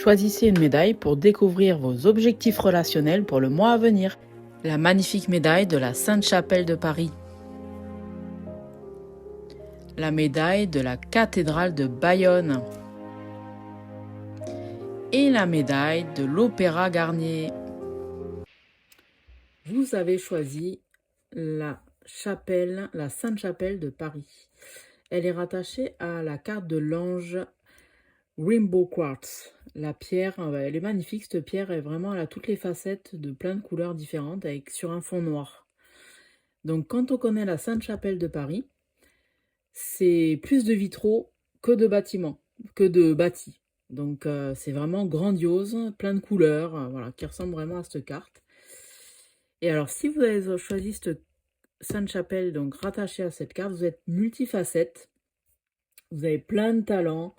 Choisissez une médaille pour découvrir vos objectifs relationnels pour le mois à venir. La magnifique médaille de la Sainte-Chapelle de Paris. La médaille de la cathédrale de Bayonne. Et la médaille de l'Opéra Garnier. Vous avez choisi la Sainte-Chapelle de Paris. Elle est rattachée à la carte de l'ange Rainbow Quartz. La pierre, elle est magnifique, cette pierre est vraiment, elle a toutes les facettes de plein de couleurs différentes sur un fond noir. Donc quand on connaît la Sainte-Chapelle de Paris, c'est plus de vitraux que de bâtiments, que de bâtis. Donc c'est vraiment grandiose, plein de couleurs, voilà, qui ressemble vraiment à cette carte. Et alors si vous avez choisi cette Sainte-Chapelle, donc rattachée à cette carte, vous êtes multifacette, vous avez plein de talents,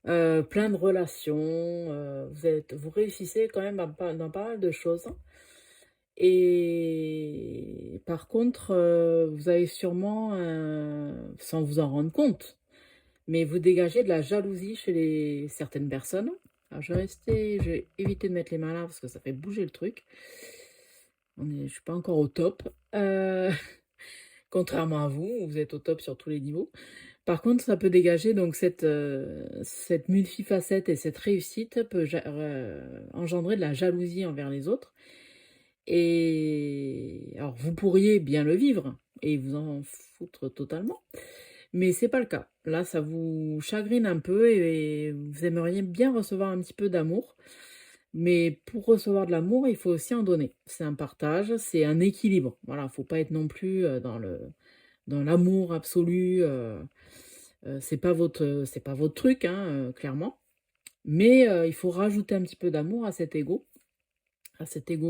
plein de relations, vous réussissez quand même dans pas mal de choses. Et par contre, vous avez sûrement, sans vous en rendre compte, mais vous dégagez de la jalousie chez certaines personnes. Alors je vais éviter de mettre les mains là parce que ça fait bouger le truc. Je ne suis pas encore au top. Contrairement à vous, vous êtes au top sur tous les niveaux. Par contre, ça peut dégager donc cette multifacette et cette réussite peut engendrer de la jalousie envers les autres. Et alors, vous pourriez bien le vivre et vous en foutre totalement, mais c'est pas le cas. Là, ça vous chagrine un peu et vous aimeriez bien recevoir un petit peu d'amour. Mais pour recevoir de l'amour, il faut aussi en donner. C'est un partage, c'est un équilibre. Voilà, faut pas être non plus dans l'amour absolu. C'est pas votre truc, hein, clairement. Mais il faut rajouter un petit peu d'amour à cet ego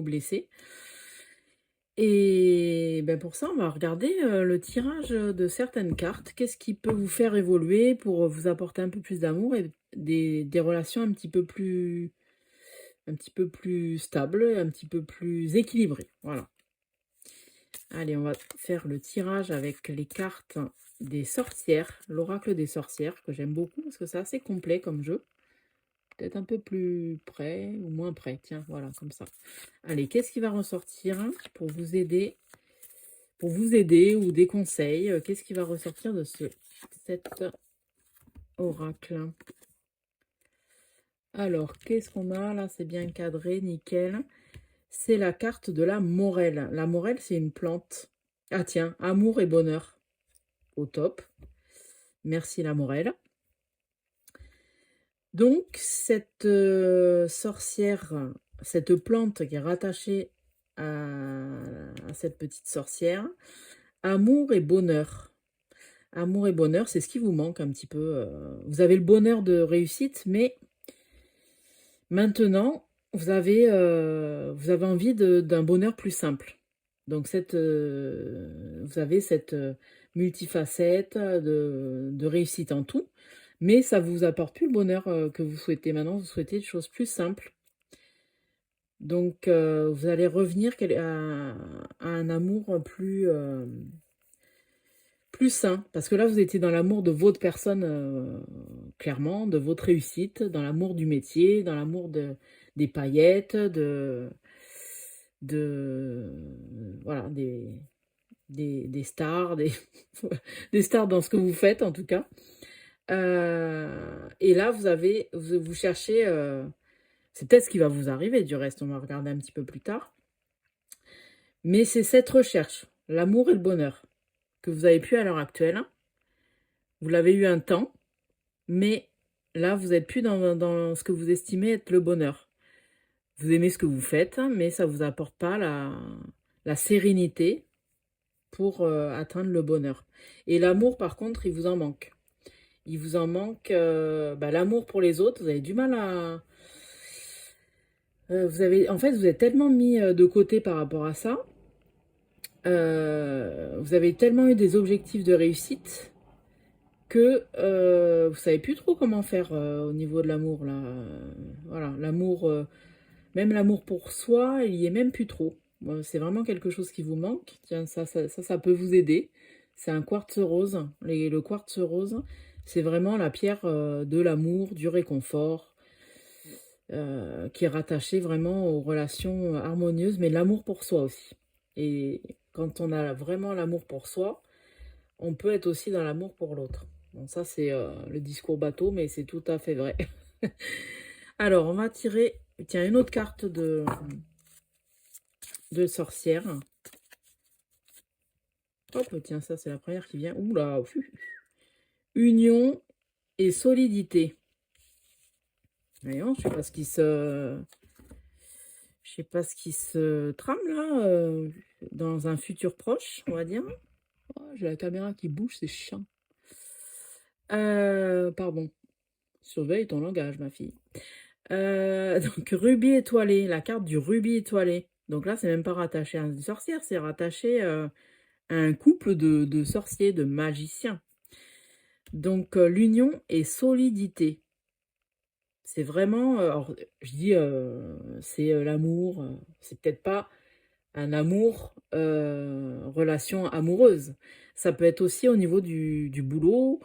blessé. Et ben pour ça, on va regarder le tirage de certaines cartes. Qu'est-ce qui peut vous faire évoluer pour vous apporter un peu plus d'amour et des relations un petit peu plus stables, un petit peu plus équilibrées. Voilà. Allez, on va faire le tirage avec les cartes des sorcières, l'oracle des sorcières, que j'aime beaucoup parce que c'est assez complet comme jeu. Peut-être un peu plus près ou moins près. Tiens, voilà, comme ça. Allez, qu'est-ce qui va ressortir pour vous aider ou des conseils? Qu'est-ce qui va ressortir de cet oracle? Alors, qu'est-ce qu'on a là? C'est bien cadré, nickel. C'est la carte de la morelle. La morelle, c'est une plante. Ah tiens, amour et bonheur. Au top. Merci la morelle. Donc, cette sorcière, cette plante qui est rattachée à cette petite sorcière, amour et bonheur. Amour et bonheur, c'est ce qui vous manque un petit peu. Vous avez le bonheur de réussite, mais maintenant, vous avez envie d'un bonheur plus simple. Donc, vous avez cette multifacette de réussite en tout. Mais ça ne vous apporte plus le bonheur que vous souhaitez. Maintenant, vous souhaitez des choses plus simples. Donc, vous allez revenir à un amour plus sain. Parce que là, vous étiez dans l'amour de votre personne, clairement, de votre réussite, dans l'amour du métier, dans l'amour des paillettes, voilà, des stars, des stars dans ce que vous faites, en tout cas. Et là, vous cherchez, c'est peut-être ce qui va vous arriver du reste, on va regarder un petit peu plus tard. Mais c'est cette recherche, l'amour et le bonheur, que vous avez plus à l'heure actuelle. Vous l'avez eu un temps, mais là, vous n'êtes plus dans ce que vous estimez être le bonheur. Vous aimez ce que vous faites, mais ça ne vous apporte pas la sérénité pour atteindre le bonheur. Et l'amour, par contre, il vous en manque. Il vous en manque l'amour pour les autres. Vous avez du mal à... vous êtes tellement mis de côté par rapport à ça. Vous avez tellement eu des objectifs de réussite que vous savez plus trop comment faire au niveau de l'amour là. Voilà, l'amour, même l'amour pour soi, il y est même plus trop. C'est vraiment quelque chose qui vous manque. Tiens, ça peut vous aider. C'est un quartz rose. Le quartz rose, c'est vraiment la pierre de l'amour, du réconfort. qui est rattaché vraiment aux relations harmonieuses, mais l'amour pour soi aussi. Et quand on a vraiment l'amour pour soi, on peut être aussi dans l'amour pour l'autre. Bon, ça, c'est le discours bateau, mais c'est tout à fait vrai. Alors, on va tirer, tiens, une autre carte de sorcière. Hop, tiens, ça, c'est la première qui vient. Oula, union et solidité. Voyons, je sais pas ce qui se... Je sais pas ce qui se trame là, dans un futur proche, on va dire. Oh, j'ai la caméra qui bouge, c'est chiant. Pardon. Surveille ton langage, ma fille. Donc, rubis étoilé, la carte du rubis étoilé. Donc là, c'est même pas rattaché à une sorcière, c'est rattaché à un couple de sorciers, de magiciens. Donc, l'union et solidité. C'est vraiment, alors, je dis, c'est l'amour, c'est peut-être pas un amour, relation amoureuse. Ça peut être aussi au niveau du boulot.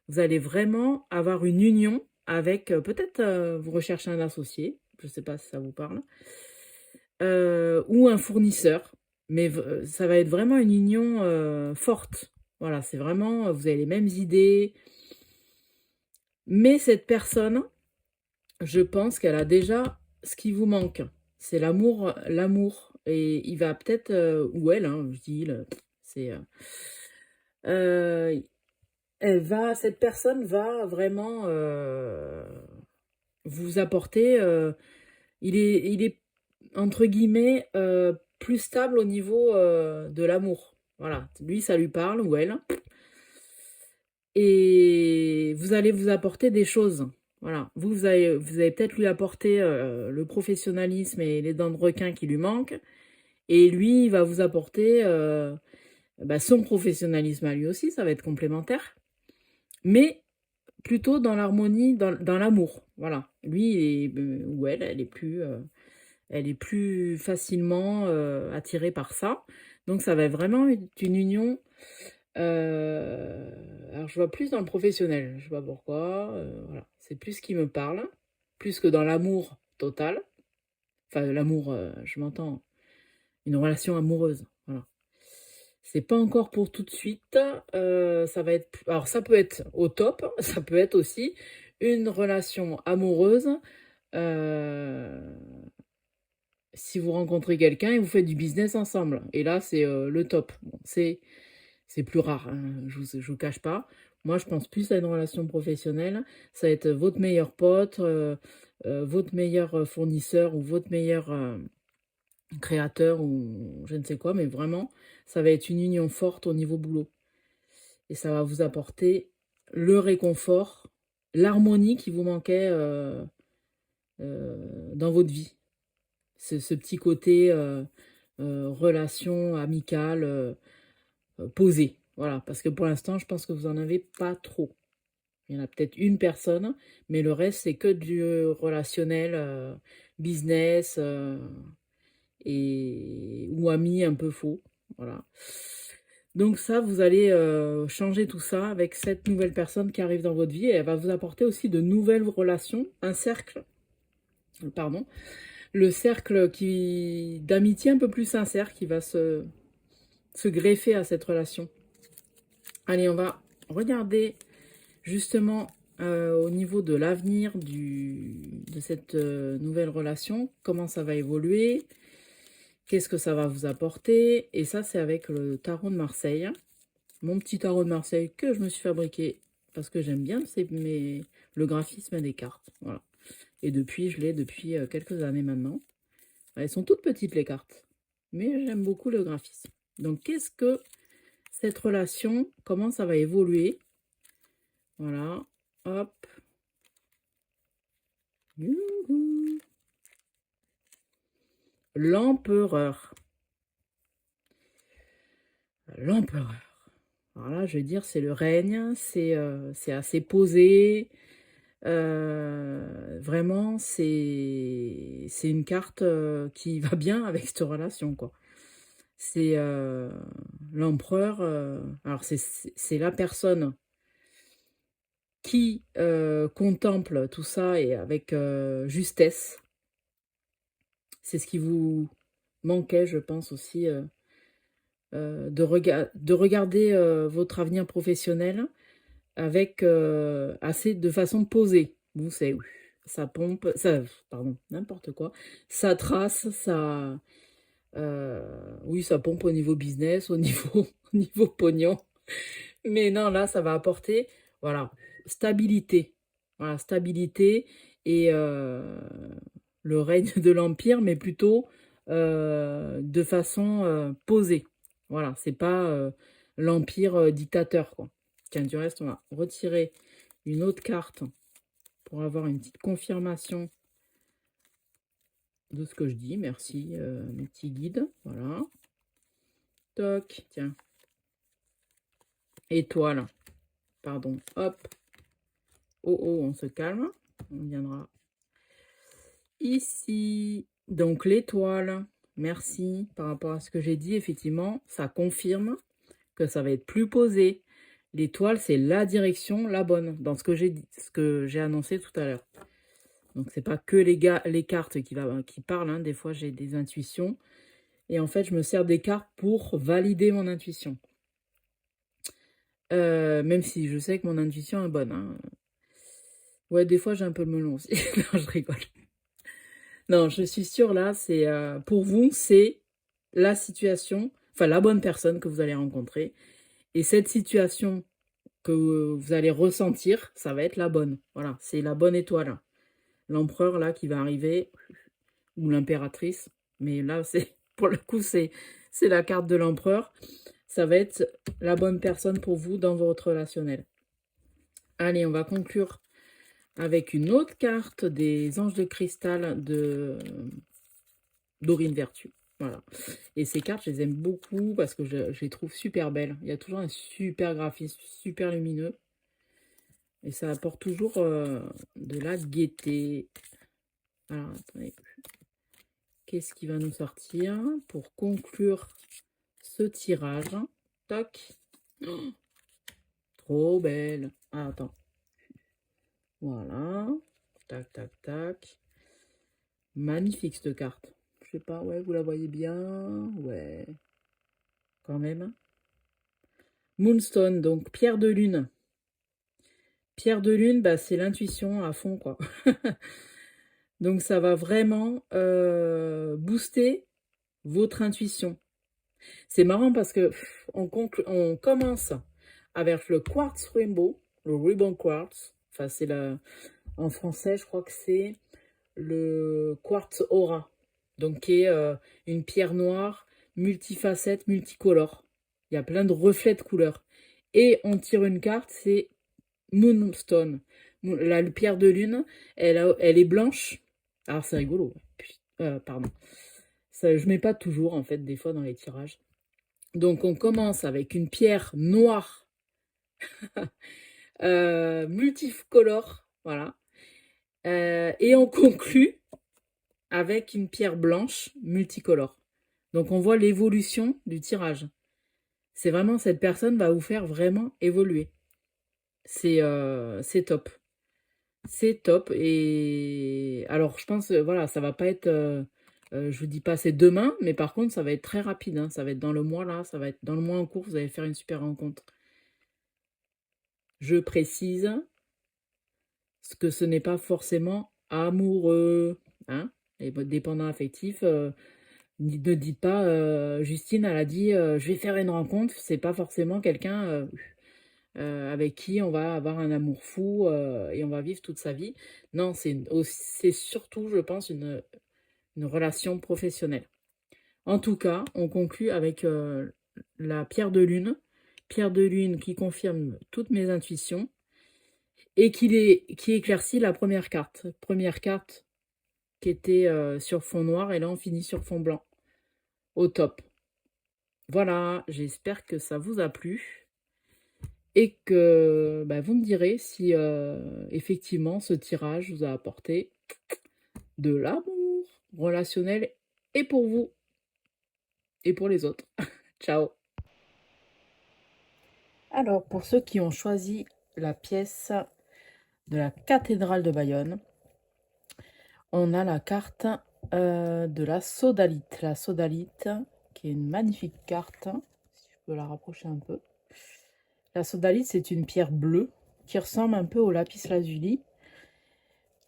Vous allez vraiment avoir une union avec, peut-être, vous recherchez un associé, je ne sais pas si ça vous parle, ou un fournisseur. Mais ça va être vraiment une union forte. Voilà, c'est vraiment, vous avez les mêmes idées. Mais cette personne, je pense qu'elle a déjà ce qui vous manque. C'est l'amour, l'amour. Et il va peut-être, ou elle, hein, je dis, c'est... euh, cette personne va vraiment vous apporter, il est entre guillemets plus stable au niveau de l'amour. Voilà, lui ça lui parle ou elle, et vous allez vous apporter des choses. Voilà, vous allez peut-être lui apporter le professionnalisme et les dents de requin qui lui manquent, et lui il va vous apporter son professionnalisme à lui aussi, ça va être complémentaire, mais plutôt dans l'harmonie, dans l'amour. Voilà. Lui, ou elle, elle est plus facilement attirée par ça. Donc, ça va vraiment être une union. Alors, je vois plus dans le professionnel. Je sais pas pourquoi. Voilà. C'est plus ce qui me parle. Plus que dans l'amour total. Enfin, l'amour, je m'entends. Une relation amoureuse. Voilà. C'est pas encore pour tout de suite. Ça va être. Alors, ça peut être au top. Ça peut être aussi une relation amoureuse. euh, Si vous rencontrez quelqu'un et vous faites du business ensemble. Et là, c'est le top. Bon, c'est plus rare, hein, je vous cache pas. Moi, je pense plus à une relation professionnelle. Ça va être votre meilleur pote, votre meilleur fournisseur ou votre meilleur créateur ou je ne sais quoi, mais vraiment, ça va être une union forte au niveau boulot. Et ça va vous apporter le réconfort, l'harmonie qui vous manquait dans votre vie. Ce petit côté relation amicale posée. Voilà, parce que pour l'instant, je pense que vous n'en avez pas trop. Il y en a peut-être une personne, mais le reste, c'est que du relationnel, business ou ami un peu faux. Voilà. Donc ça, vous allez changer tout ça avec cette nouvelle personne qui arrive dans votre vie. Et elle va vous apporter aussi de nouvelles relations, un cercle, pardon, le cercle d'amitié un peu plus sincère qui va se greffer à cette relation. Allez, on va regarder justement au niveau de l'avenir de cette nouvelle relation, comment ça va évoluer, qu'est-ce que ça va vous apporter. Et ça, c'est avec le tarot de Marseille. Mon petit tarot de Marseille que je me suis fabriqué parce que j'aime bien le graphisme des cartes. Voilà. Et depuis, je l'ai depuis quelques années maintenant. Elles sont toutes petites, les cartes. Mais j'aime beaucoup le graphisme. Donc, qu'est-ce que cette relation, comment ça va évoluer? Voilà. Hop. Youhou. L'empereur. L'empereur. Alors là, je vais dire, c'est le règne. C'est assez posé. Vraiment, c'est une carte qui va bien avec cette relation, quoi. C'est l'empereur. Alors, c'est la personne qui contemple tout ça et avec justesse. C'est ce qui vous manquait, je pense aussi, de regarder votre avenir professionnel avec de façon posée. Vous, c'est ça pompe, ça, pardon, n'importe quoi. Ça trace, ça, oui, ça pompe au niveau business, au niveau, au niveau pognon. Mais non, là, ça va apporter, voilà, stabilité. Voilà, stabilité et le règne de l'Empire, mais plutôt de façon posée. Voilà, c'est pas l'Empire dictateur, quoi. Tiens, du reste, on va retirer une autre carte pour avoir une petite confirmation de ce que je dis. Merci, mes petits guides. Voilà. Toc, tiens. Étoile. Pardon. Hop. Oh, oh, on se calme. On viendra ici. Donc, l'étoile. Merci. Par rapport à ce que j'ai dit, effectivement, ça confirme que ça va être plus posé. L'étoile, c'est la direction, la bonne, dans ce que j'ai dit, ce que j'ai annoncé tout à l'heure. Donc, c'est pas que les cartes qui parlent. Hein. Des fois, j'ai des intuitions. Et en fait, je me sers des cartes pour valider mon intuition. Même si je sais que mon intuition est bonne. Hein. Ouais, des fois, j'ai un peu le melon aussi. Non, je rigole. Non, je suis sûre, là, c'est pour vous, c'est la situation, enfin, la bonne personne que vous allez rencontrer. Et cette situation que vous allez ressentir, ça va être la bonne. Voilà, c'est la bonne étoile. L'empereur, là, qui va arriver, ou l'impératrice. Mais là, c'est pour le coup, c'est la carte de l'empereur. Ça va être la bonne personne pour vous dans votre relationnel. Allez, on va conclure avec une autre carte des anges de cristal de Dorine Vertu. Voilà. Et ces cartes, je les aime beaucoup parce que je les trouve super belles. Il y a toujours un super graphisme, super lumineux. Et ça apporte toujours de la gaieté. Alors, attendez. Qu'est-ce qui va nous sortir pour conclure ce tirage? Toc. Oh, trop belle. Ah, attends. Voilà. Tac, tac, tac. Magnifique cette carte. Je sais pas, ouais, vous la voyez bien? Ouais. Quand même. Moonstone, donc pierre de lune. Pierre de lune, bah, c'est l'intuition à fond, quoi. Donc, ça va vraiment booster votre intuition. C'est marrant parce que on commence avec le quartz rainbow, le ribbon quartz. Enfin, c'est en français, je crois que c'est le quartz aura. Donc, qui est une pierre noire, multifacette, multicolore. Il y a plein de reflets de couleurs. Et on tire une carte, c'est Moonstone. La pierre de lune, elle est blanche. Alors, c'est rigolo. Pardon. Ça, je mets pas toujours, en fait, des fois, dans les tirages. Donc, on commence avec une pierre noire, multicolore, voilà. Et on conclut avec une pierre blanche multicolore. Donc, on voit l'évolution du tirage. C'est vraiment, cette personne va vous faire vraiment évoluer. C'est top. C'est top. Et alors, je pense, voilà, ça va pas être, je vous dis pas c'est demain, mais par contre, ça va être très rapide. Hein. Ça va être dans le mois, là, ça va être dans le mois en cours, vous allez faire une super rencontre. Je précise que ce n'est pas forcément amoureux. Hein. Les dépendants affectifs, ne dites pas, Justine, elle a dit, je vais faire une rencontre. C'est pas forcément quelqu'un avec qui on va avoir un amour fou et on va vivre toute sa vie. Non, c'est surtout, je pense, une relation professionnelle. En tout cas, on conclut avec la pierre de lune qui confirme toutes mes intuitions et qui éclaircit la première carte. Première carte qui était sur fond noir et là on finit sur fond blanc. Au top. Voilà, j'espère que ça vous a plu et que bah, vous me direz si effectivement ce tirage vous a apporté de l'amour relationnel et pour vous et pour les autres. Ciao. Alors, pour ceux qui ont choisi la pièce de la cathédrale de Bayonne, on a la carte de la sodalite. La sodalite, qui est une magnifique carte, si je peux la rapprocher un peu. La sodalite, c'est une pierre bleue qui ressemble un peu au lapis lazuli.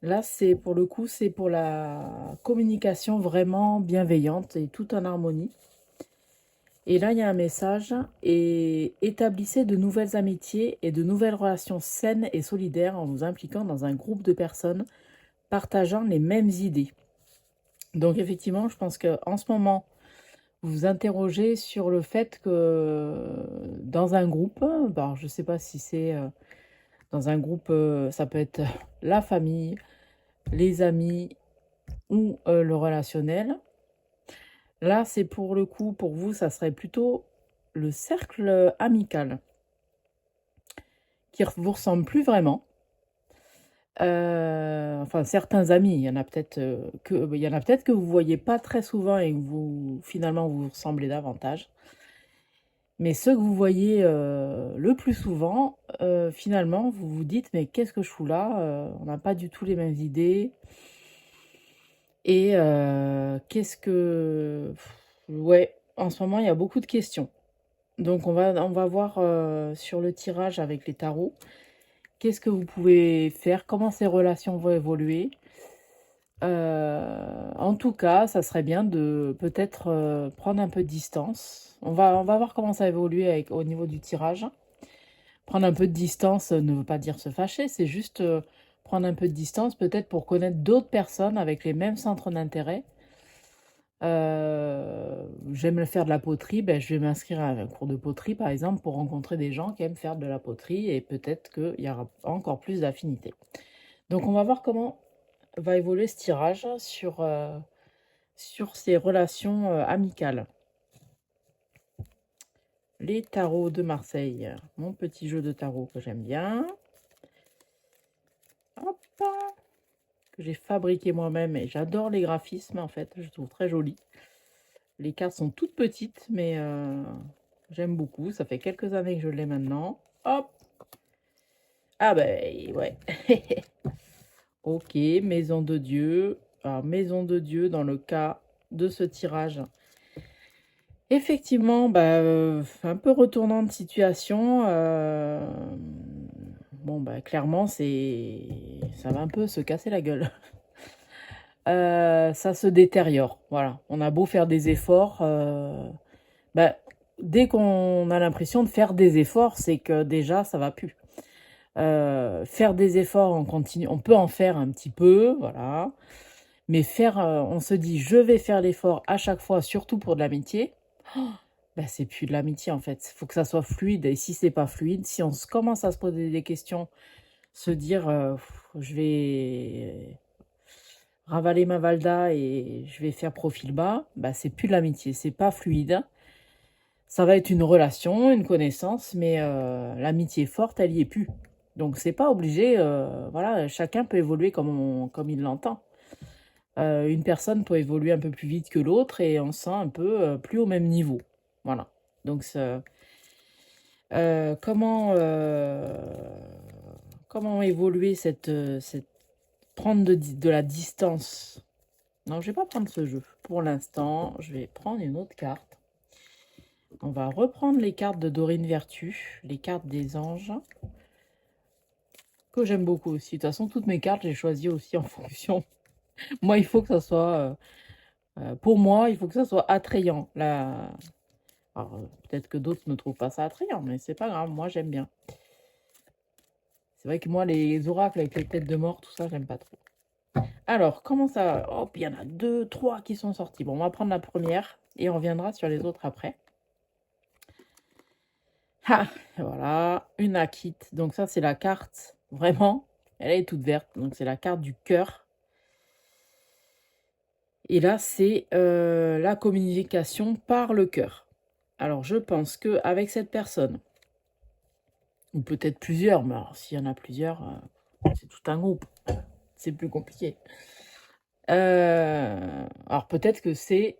Là, c'est pour le coup, c'est pour la communication vraiment bienveillante et tout en harmonie. Et là, il y a un message, et établissez de nouvelles amitiés et de nouvelles relations saines et solidaires en vous impliquant dans un groupe de personnes partageant les mêmes idées. Donc effectivement, je pense qu'en ce moment, vous vous interrogez sur le fait que dans un groupe, je ne sais pas si c'est dans un groupe, ça peut être la famille, les amis ou le relationnel. Là, c'est pour le coup, pour vous, ça serait plutôt le cercle amical qui vous ressemble plus vraiment. Enfin, certains amis, il y en a peut-être que vous voyez pas très souvent et que finalement, vous vous ressemblez davantage. Mais ceux que vous voyez le plus souvent, finalement, vous vous dites, mais qu'est-ce que je fous là? On n'a pas du tout les mêmes idées. Et qu'est-ce que... Ouais, en ce moment, il y a beaucoup de questions. Donc, on va voir sur le tirage avec les tarots. Qu'est-ce que vous pouvez faire? Comment ces relations vont évoluer? En tout cas, ça serait bien de peut-être prendre un peu de distance. On va voir comment ça évolue au niveau du tirage. Prendre un peu de distance ne veut pas dire se fâcher, c'est juste prendre un peu de distance, peut-être pour connaître d'autres personnes avec les mêmes centres d'intérêt. J'aime faire de la poterie, je vais m'inscrire à un cours de poterie, par exemple, pour rencontrer des gens qui aiment faire de la poterie, et peut-être qu'il y aura encore plus d'affinités. Donc, on va voir comment va évoluer ce tirage sur ces relations amicales. Les tarots de Marseille, mon petit jeu de tarot que j'aime bien. Hop, que j'ai fabriqué moi-même, et j'adore les graphismes en fait, je trouve très joli. Les cartes sont toutes petites, mais j'aime beaucoup. Ça fait quelques années que je l'ai maintenant. Hop. Ah ouais. Ok, maison de Dieu. Alors, maison de Dieu, dans le cas de ce tirage. Effectivement, un peu retournant de situation. Clairement, ça va un peu se casser la gueule. Ça se détériore, voilà. On a beau faire des efforts, dès qu'on a l'impression de faire des efforts, c'est que déjà, ça va plus. Faire des efforts, on peut en faire un petit peu, voilà. Mais on se dit, je vais faire l'effort à chaque fois, surtout pour de l'amitié. C'est plus de l'amitié, en fait. Il faut que ça soit fluide. Et si c'est pas fluide, si on commence à se poser des questions, se dire, je vais ravaler ma valda et je vais faire profil bas, c'est plus de l'amitié, c'est pas fluide. Ça va être une relation, une connaissance, mais l'amitié forte, elle y est plus. Donc c'est pas obligé, voilà, chacun peut évoluer comme il l'entend. Une personne peut évoluer un peu plus vite que l'autre et on se sent un peu plus au même niveau. Voilà. Donc comment évoluer prendre de la distance? Non, je vais pas prendre ce jeu. Pour l'instant, je vais prendre une autre carte. On va reprendre les cartes de Dorine Vertu, les cartes des anges, que j'aime beaucoup aussi. De toute façon, toutes mes cartes, j'ai choisi aussi en fonction. Moi, il faut que ça soit... pour moi, il faut que ça soit attrayant. Alors, peut-être que d'autres ne trouvent pas ça attrayant, mais c'est pas grave. Moi, j'aime bien. C'est vrai que moi, les oracles avec les têtes de mort, tout ça, j'aime pas trop. Alors, comment ça... Hop, il y en a 2, 3 qui sont sortis. Bon, on va prendre la première et on reviendra sur les autres après. Ah, voilà, une Akite. Donc ça, c'est la carte, vraiment, elle est toute verte. Donc c'est la carte du cœur. Et là, c'est la communication par le cœur. Alors, je pense qu'avec cette personne, ou peut-être plusieurs, mais s'il y en a plusieurs, c'est tout un groupe. C'est plus compliqué. Alors, peut-être que c'est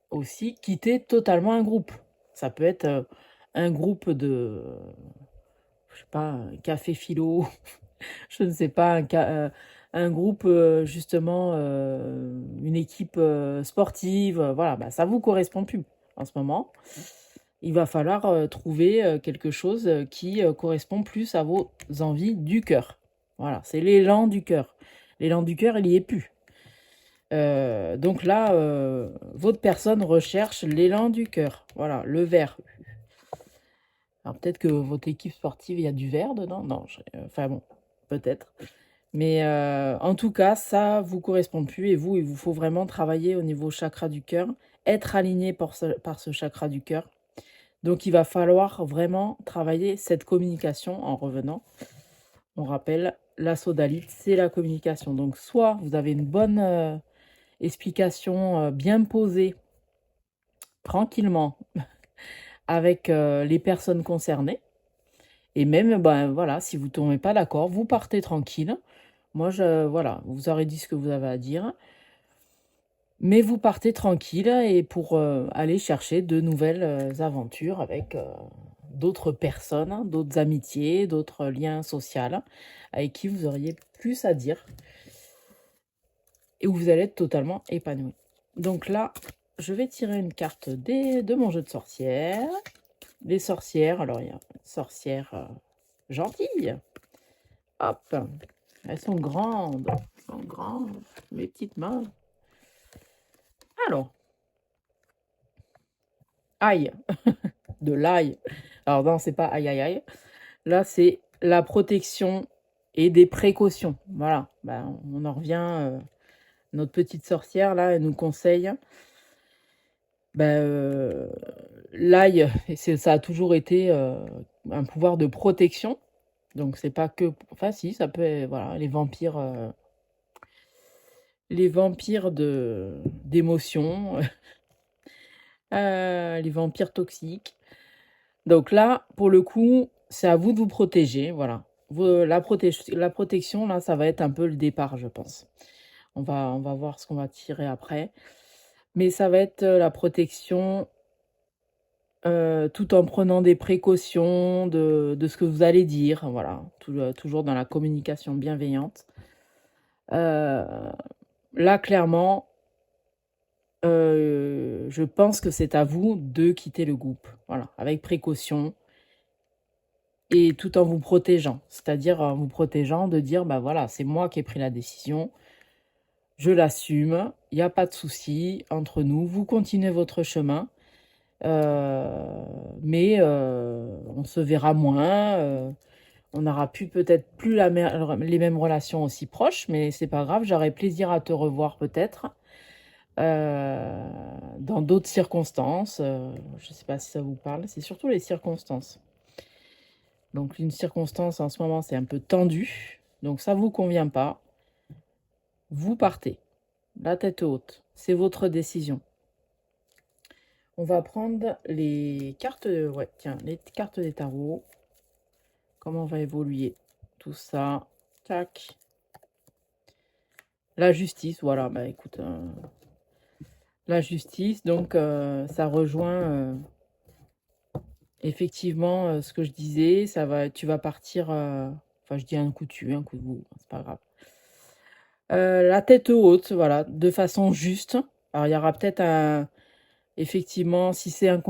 aussi quitter totalement un groupe. Ça peut être un groupe de, je sais pas, café philo, je ne sais pas, un groupe, justement, une équipe sportive, voilà, bah, ça vous correspond plus en ce moment. Il va falloir trouver quelque chose qui correspond plus à vos envies du cœur. Voilà, c'est l'élan du cœur. L'élan du cœur, il n'y est plus. Donc là, votre personne recherche l'élan du cœur. Voilà, le vert. Alors peut-être que votre équipe sportive, il y a du vert dedans. Non, enfin bon, peut-être. Mais en tout cas, ça vous correspond plus. Et vous, il vous faut vraiment travailler au niveau chakra du cœur, être aligné par ce chakra du cœur. Donc il va falloir vraiment travailler cette communication en revenant. On rappelle, la sodalite, c'est la communication. Donc soit vous avez une bonne explication bien posée, tranquillement, avec les personnes concernées. Et même, ben voilà, si vous ne tombez pas d'accord, vous partez tranquille. Moi, voilà, vous aurez dit ce que vous avez à dire. Mais vous partez tranquille et pour aller chercher de nouvelles aventures avec d'autres personnes, d'autres amitiés, d'autres liens sociaux avec qui vous auriez plus à dire et où vous allez être totalement épanoui. Donc là, je vais tirer une carte de mon jeu de sorcière. Les sorcières, alors il y a une sorcière gentille. Hop, elles sont grandes, mes petites mains. Alors, aïe, de l'ail. Alors non, c'est pas aïe aïe aïe. Là, c'est la protection et des précautions. Voilà, ben, on en revient. Notre petite sorcière, là, elle nous conseille. Ben, l'ail, ça a toujours été un pouvoir de protection. Donc, c'est pas que... Enfin, si, ça peut être... Voilà, les vampires d'émotions, les vampires toxiques. Donc là, pour le coup, c'est à vous de vous protéger, voilà. La protection, là, ça va être un peu le départ, je pense. On va voir ce qu'on va tirer après. Mais ça va être la protection tout en prenant des précautions de ce que vous allez dire, voilà. Toujours dans la communication bienveillante. Là, clairement, je pense que c'est à vous de quitter le groupe, voilà, avec précaution et tout en vous protégeant. C'est-à-dire en vous protégeant de dire, bah voilà, c'est moi qui ai pris la décision, je l'assume, il n'y a pas de souci entre nous, vous continuez votre chemin, mais on se verra moins, on n'aura peut-être plus les mêmes relations aussi proches, mais c'est pas grave, j'aurai plaisir à te revoir peut-être. Dans d'autres circonstances, je ne sais pas si ça vous parle, c'est surtout les circonstances. Donc une circonstance en ce moment, c'est un peu tendu, donc ça ne vous convient pas, vous partez, la tête haute, c'est votre décision. On va prendre les cartes, ouais, tiens, les cartes des tarots, comment va évoluer tout ça, tac. La justice, voilà, bah écoute, la justice, donc ça rejoint effectivement ce que je disais, tu vas partir, enfin je dis un coup de tu, un coup de vous, c'est pas grave. La tête haute, voilà, de façon juste. Alors il y aura peut-être effectivement, si c'est un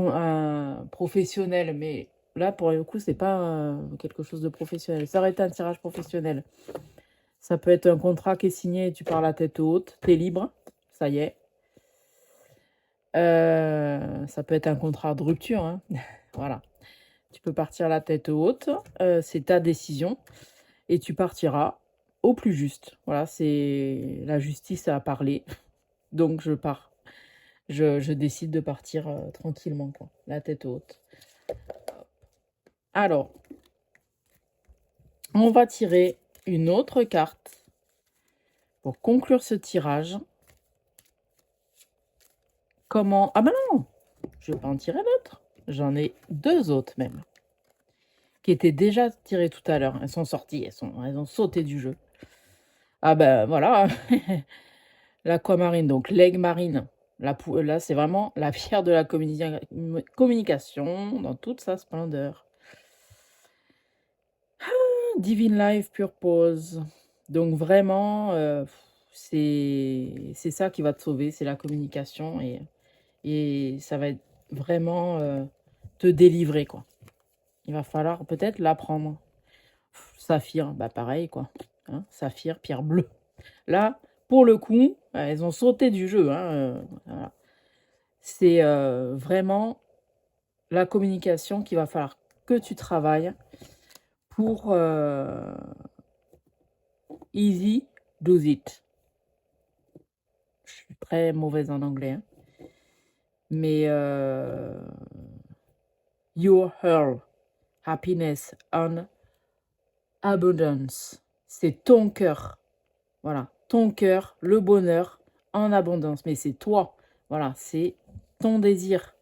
professionnel, mais là pour le coup c'est pas quelque chose de professionnel, ça aurait été un tirage professionnel. Ça peut être un contrat qui est signé et tu pars la tête haute, t'es libre, ça y est. Ça peut être un contrat de rupture, hein. Voilà. Tu peux partir la tête haute, c'est ta décision, et tu partiras au plus juste. Voilà, c'est la justice à parler, donc je pars. Je décide de partir tranquillement, quoi, la tête haute. Alors, on va tirer une autre carte pour conclure ce tirage. Comment... Ah ben non, je ne vais pas en tirer d'autres. J'en ai deux autres même, qui étaient déjà tirées tout à l'heure. Elles sont sorties, elles ont sauté du jeu. Ah ben voilà, l'aquamarine, donc l'aigle marine. Là, c'est vraiment la pierre de la communication dans toute sa splendeur. Divine Life Purpose. Donc vraiment, c'est ça qui va te sauver, c'est la communication et ça va être vraiment te délivrer, quoi. Il va falloir peut-être l'apprendre. Saphir, bah pareil, quoi. Hein, saphir, pierre bleue. Là, pour le coup, elles ont sauté du jeu. Hein, voilà. C'est vraiment la communication qu'il va falloir que tu travailles pour easy do it. Je suis très mauvaise en anglais, hein. Mais your heart, happiness and abundance. C'est ton cœur. Voilà, ton cœur, le bonheur en abondance. Mais c'est toi. Voilà, c'est ton désir.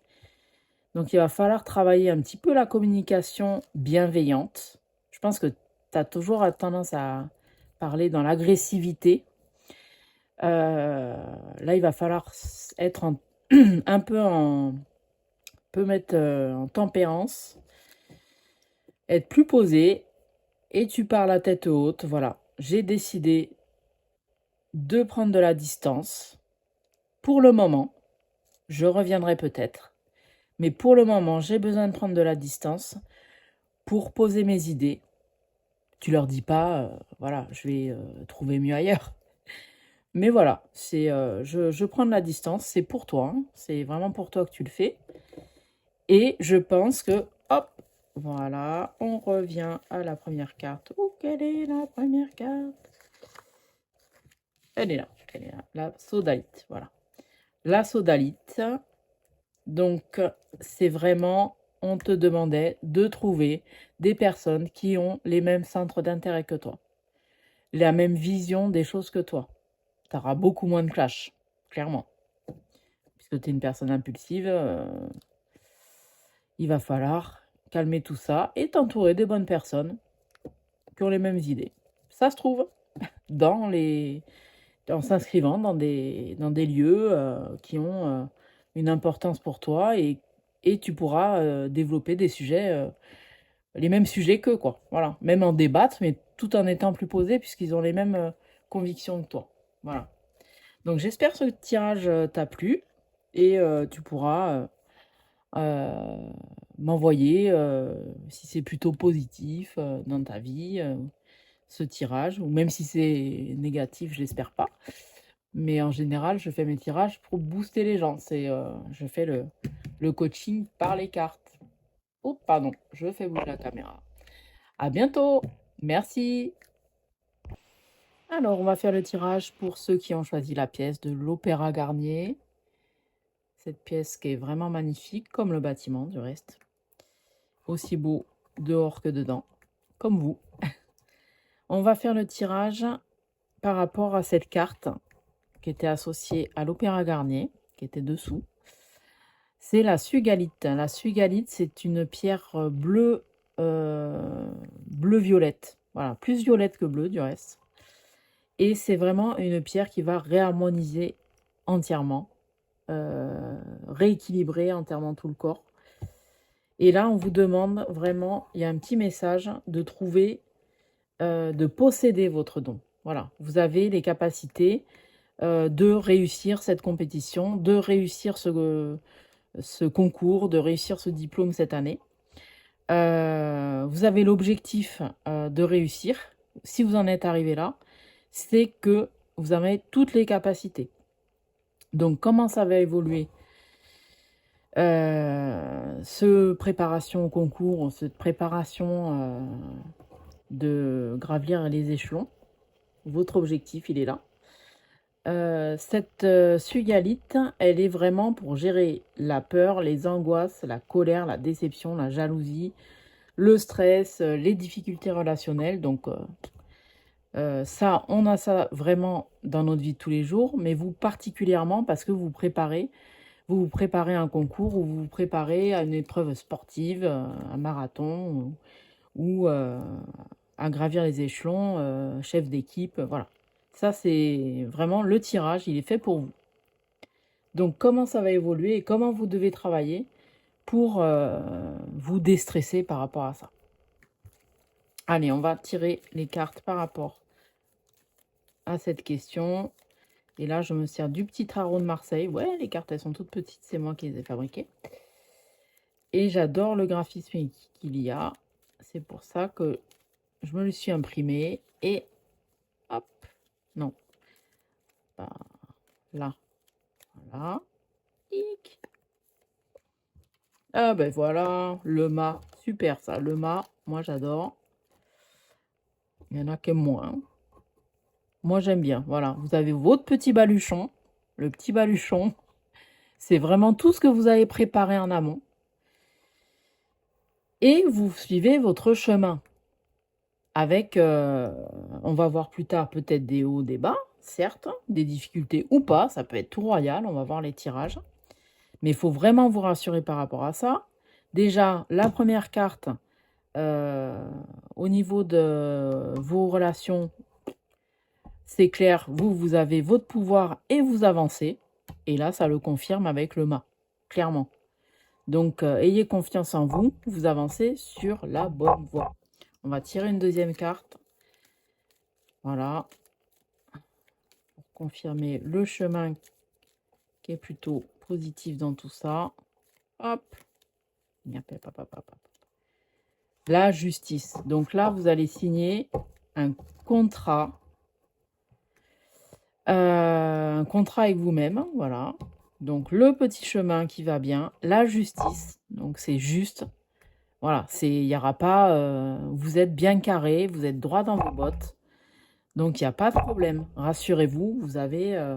Donc, il va falloir travailler un petit peu la communication bienveillante. Je pense que tu as toujours tendance à parler dans l'agressivité. Là, il va falloir être un peu mettre en tempérance, être plus posé, et tu parles à tête haute. Voilà, j'ai décidé de prendre de la distance. Pour le moment, je reviendrai peut-être. Mais pour le moment, j'ai besoin de prendre de la distance pour poser mes idées. Tu leur dis pas, voilà, je vais trouver mieux ailleurs. Mais voilà, c'est, je prends de la distance, c'est pour toi, hein, c'est vraiment pour toi que tu le fais. Et je pense que, hop, voilà, on revient à la première carte. Où quelle est la première carte? Elle est là, la sodalite, voilà. La sodalite, donc c'est vraiment, on te demandait de trouver des personnes qui ont les mêmes centres d'intérêt que toi, la même vision des choses que toi. Tu auras beaucoup moins de clash, clairement. Puisque tu es une personne impulsive, il va falloir calmer tout ça et t'entourer des bonnes personnes qui ont les mêmes idées. Ça se trouve en s'inscrivant dans des lieux qui ont une importance pour toi et tu pourras développer des sujets, les mêmes sujets qu'eux, quoi. Voilà. Même en débattre, mais tout en étant plus posé puisqu'ils ont les mêmes convictions que toi. Voilà. Donc j'espère que ce tirage t'a plu et tu pourras m'envoyer si c'est plutôt positif dans ta vie, ce tirage, ou même si c'est négatif, je l'espère pas. Mais en général, je fais mes tirages pour booster les gens. Je fais le coaching par les cartes. Oh, pardon, je fais bouger la caméra. À bientôt. Merci. Alors, on va faire le tirage pour ceux qui ont choisi la pièce de l'Opéra Garnier. Cette pièce qui est vraiment magnifique, comme le bâtiment du reste. Aussi beau dehors que dedans, comme vous. On va faire le tirage par rapport à cette carte qui était associée à l'Opéra Garnier, qui était dessous. C'est la sugalite. La sugalite, c'est une pierre bleu-violette. Voilà, plus violette que bleu du reste. Et c'est vraiment une pierre qui va réharmoniser entièrement, rééquilibrer entièrement tout le corps. Et là, on vous demande vraiment, il y a un petit message de trouver, de posséder votre don. Voilà, vous avez les capacités de réussir cette compétition, de réussir ce concours, de réussir ce diplôme cette année. Vous avez l'objectif de réussir. Si vous en êtes arrivé là, c'est que vous avez toutes les capacités. Donc, comment ça va évoluer ce préparation au concours, cette préparation de gravir les échelons, votre objectif, il est là. Cette sugalite, elle est vraiment pour gérer la peur, les angoisses, la colère, la déception, la jalousie, le stress, les difficultés relationnelles. Donc, ça, on a ça vraiment dans notre vie de tous les jours, mais vous particulièrement parce que vous vous préparez à un concours ou vous vous préparez à une épreuve sportive, un marathon ou à gravir les échelons, chef d'équipe, voilà. Ça, c'est vraiment le tirage, il est fait pour vous. Donc, comment ça va évoluer et comment vous devez travailler pour vous déstresser par rapport à ça. Allez, on va tirer les cartes par rapport à cette question. Et là, je me sers du petit tarot de Marseille. Ouais, les cartes, elles sont toutes petites. C'est moi qui les ai fabriquées. Et j'adore le graphisme qu'il y a. C'est pour ça que je me le suis imprimé. Et hop, non, pas là. Voilà. Hic. Ah ben voilà, le mât. Super ça, le mât. Moi, j'adore. Il y en a qui aiment moins. Moi, j'aime bien. Voilà, vous avez votre petit baluchon. Le petit baluchon. C'est vraiment tout ce que vous avez préparé en amont. Et vous suivez votre chemin. Avec, on va voir plus tard peut-être des hauts, des bas, certes, des difficultés ou pas. Ça peut être tout royal, on va voir les tirages. Mais il faut vraiment vous rassurer par rapport à ça. Déjà, la première carte, au niveau de vos relations, c'est clair, vous avez votre pouvoir et vous avancez. Et là, ça le confirme avec le mât, clairement. Donc, ayez confiance en vous, vous avancez sur la bonne voie. On va tirer une deuxième carte. Voilà. Pour confirmer le chemin qui est plutôt positif dans tout ça. Hop. La justice. Donc là, vous allez signer un contrat. Un contrat avec vous-même. Voilà. Donc le petit chemin qui va bien. La justice. Donc c'est juste. Voilà. Il n'y aura pas... vous êtes bien carré. Vous êtes droit dans vos bottes. Donc il n'y a pas de problème. Rassurez-vous. Vous avez...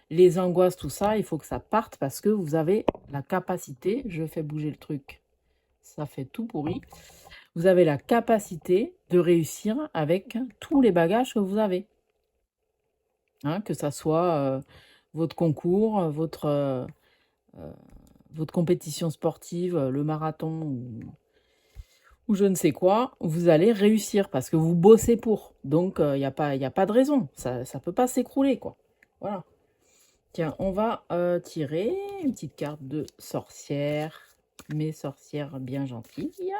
les angoisses, tout ça, il faut que ça parte parce que vous avez la capacité, je fais bouger le truc, ça fait tout pourri, vous avez la capacité de réussir avec tous les bagages que vous avez. Hein, que ça soit votre concours, votre compétition sportive, le marathon ou je ne sais quoi, vous allez réussir parce que vous bossez pour. Donc, il n'y a pas de raison, ça ne peut pas s'écrouler, quoi. Voilà. Tiens, on va tirer une petite carte de sorcière. Mes sorcières bien gentilles.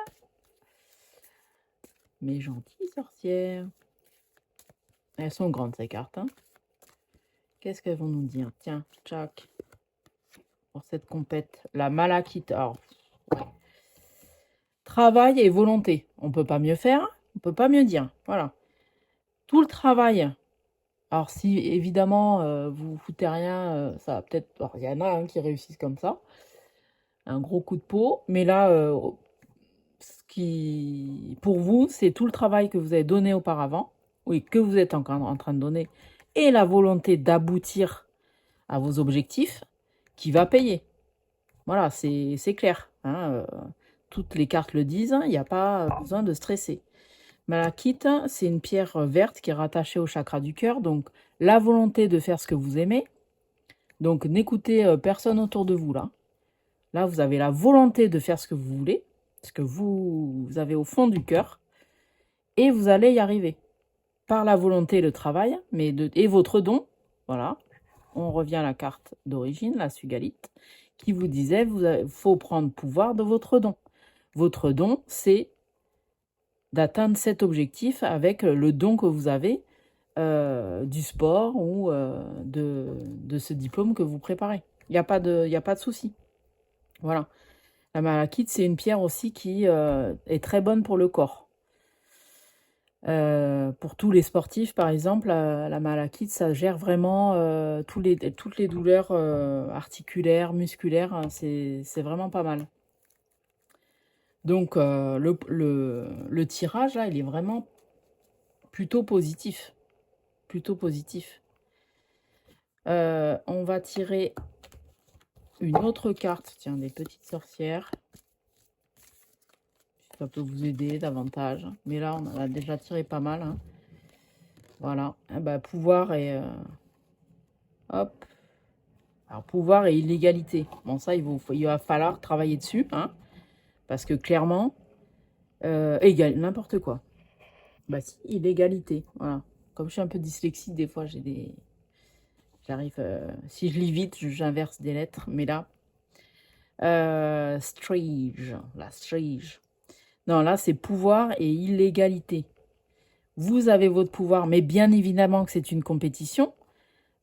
Mes gentilles sorcières. Elles sont grandes, ces cartes. Hein. Qu'est-ce qu'elles vont nous dire? Tiens, tchac. Pour cette compète. La malachite. Alors, ouais. Travail et volonté. On ne peut pas mieux faire. On ne peut pas mieux dire. Voilà. Tout le travail. Alors, si évidemment, vous foutez rien, ça va peut-être... Il y en a qui réussissent comme ça. Un gros coup de peau. Mais là, ce qui, pour vous, c'est tout le travail que vous avez donné auparavant, oui, que vous êtes encore en train de donner, et la volonté d'aboutir à vos objectifs qui va payer. Voilà, c'est clair. Hein, toutes les cartes le disent, il n'y a pas besoin de stresser. Malachite, c'est une pierre verte qui est rattachée au chakra du cœur, donc la volonté de faire ce que vous aimez. Donc n'écoutez personne autour de vous là. Là, vous avez la volonté de faire ce que vous voulez, ce que vous avez au fond du cœur, et vous allez y arriver. Par la volonté et le travail, et votre don, voilà. On revient à la carte d'origine, la Sugalite, qui vous disait il faut prendre pouvoir de votre don. Votre don, c'est d'atteindre cet objectif avec le don que vous avez du sport ou de ce diplôme que vous préparez. Il n'y a pas de souci. Voilà. La malachite, c'est une pierre aussi qui est très bonne pour le corps. Pour tous les sportifs, par exemple, la malachite, ça gère vraiment toutes les douleurs articulaires, musculaires. Hein, c'est vraiment pas mal. Donc, le tirage, là, il est vraiment plutôt positif. Plutôt positif. On va tirer une autre carte. Tiens, des petites sorcières. Ça peut vous aider davantage. Mais là, on en a déjà tiré pas mal. Hein. Voilà. Eh ben, pouvoir et... hop. Alors, pouvoir et illégalité. Bon, ça, il va falloir travailler dessus. Hein, parce que clairement, n'importe quoi. Bah si, illégalité. Voilà. Comme je suis un peu dyslexique, des fois, j'ai des... J'arrive... si je lis vite, j'inverse des lettres. Mais là... Strige. La strige. Non, là, c'est pouvoir et illégalité. Vous avez votre pouvoir, mais bien évidemment que c'est une compétition.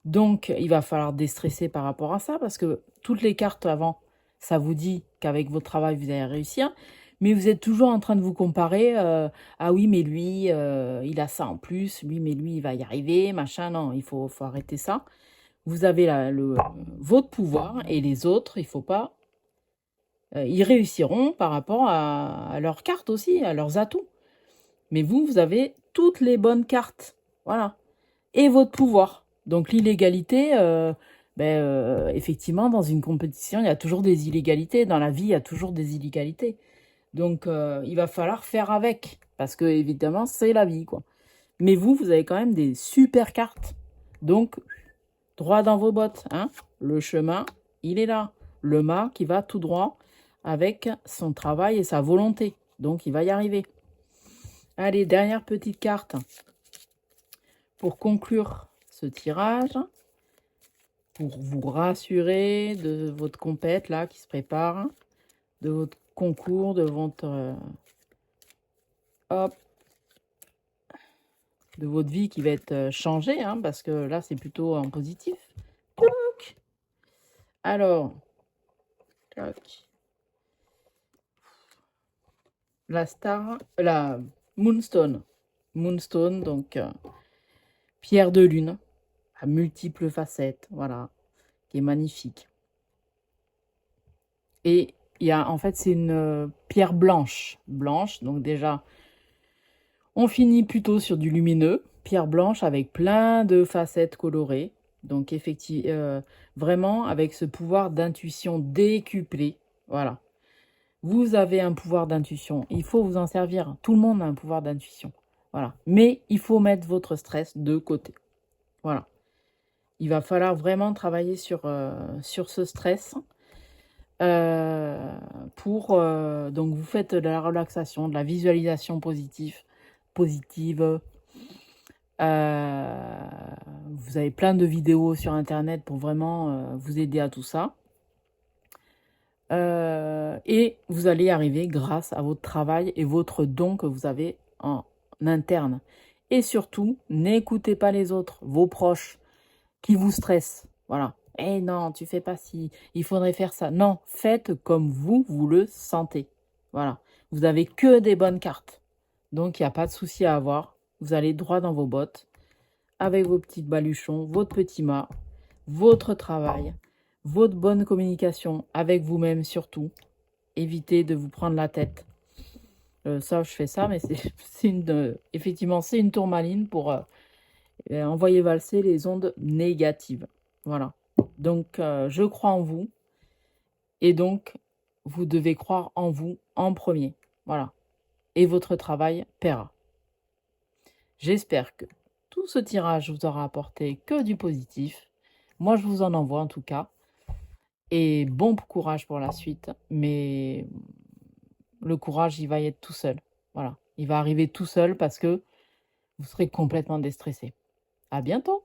Donc, il va falloir déstresser par rapport à ça, parce que toutes les cartes avant, ça vous dit qu'avec votre travail, vous allez réussir. Mais vous êtes toujours en train de vous comparer. Ah oui, mais lui, il a ça en plus. Lui, mais lui, il va y arriver, machin. Non, il faut arrêter ça. Vous avez votre pouvoir et les autres, il faut pas. Ils réussiront par rapport à leurs cartes aussi, à leurs atouts. Mais vous avez toutes les bonnes cartes. Voilà. Et votre pouvoir. Donc l'illégalité, effectivement, dans une compétition, il y a toujours des illégalités. Dans la vie, il y a toujours des illégalités. Donc il va falloir faire avec. Parce que, évidemment, c'est la vie, quoi. Mais vous avez quand même des super cartes. Donc, droit dans vos bottes. Hein. Le chemin, il est là. Le mât qui va tout droit avec son travail et sa volonté. Donc, il va y arriver. Allez, dernière petite carte pour conclure ce tirage, pour vous rassurer de votre compète là qui se prépare, de votre concours, de votre de votre vie qui va être changée, hein, parce que là c'est plutôt en positif. Alors, la star, la Moonstone, donc pierre de lune à multiples facettes, voilà, qui est magnifique. Et il y a, en fait, c'est une pierre blanche, donc déjà, on finit plutôt sur du lumineux, pierre blanche avec plein de facettes colorées, donc effectivement, vraiment avec ce pouvoir d'intuition décuplé, voilà. Vous avez un pouvoir d'intuition, il faut vous en servir, tout le monde a un pouvoir d'intuition, voilà. Mais il faut mettre votre stress de côté, voilà. Il va falloir vraiment travailler sur ce stress. Donc vous faites de la relaxation, de la visualisation positive. Vous avez plein de vidéos sur internet pour vraiment vous aider à tout ça. Et vous allez y arriver grâce à votre travail et votre don que vous avez en interne. Et surtout, n'écoutez pas les autres, vos proches, qui vous stressent. Voilà. Eh non, tu fais pas ci, il faudrait faire ça. Non, faites comme vous le sentez. Voilà. Vous avez que des bonnes cartes. Donc, il n'y a pas de souci à avoir. Vous allez droit dans vos bottes, avec vos petits baluchons, votre petit mât, votre travail, votre bonne communication avec vous-même surtout. Évitez de vous prendre la tête. Ça, je fais ça, mais effectivement, c'est une tourmaline pour envoyer valser les ondes négatives. Voilà. Donc, je crois en vous. Et donc, vous devez croire en vous en premier. Voilà. Et votre travail paiera. J'espère que tout ce tirage vous aura apporté que du positif. Moi, je vous en envoie en tout cas. Et bon courage pour la suite. Mais le courage, il va y être tout seul. Voilà. Il va arriver tout seul parce que vous serez complètement déstressé. À bientôt!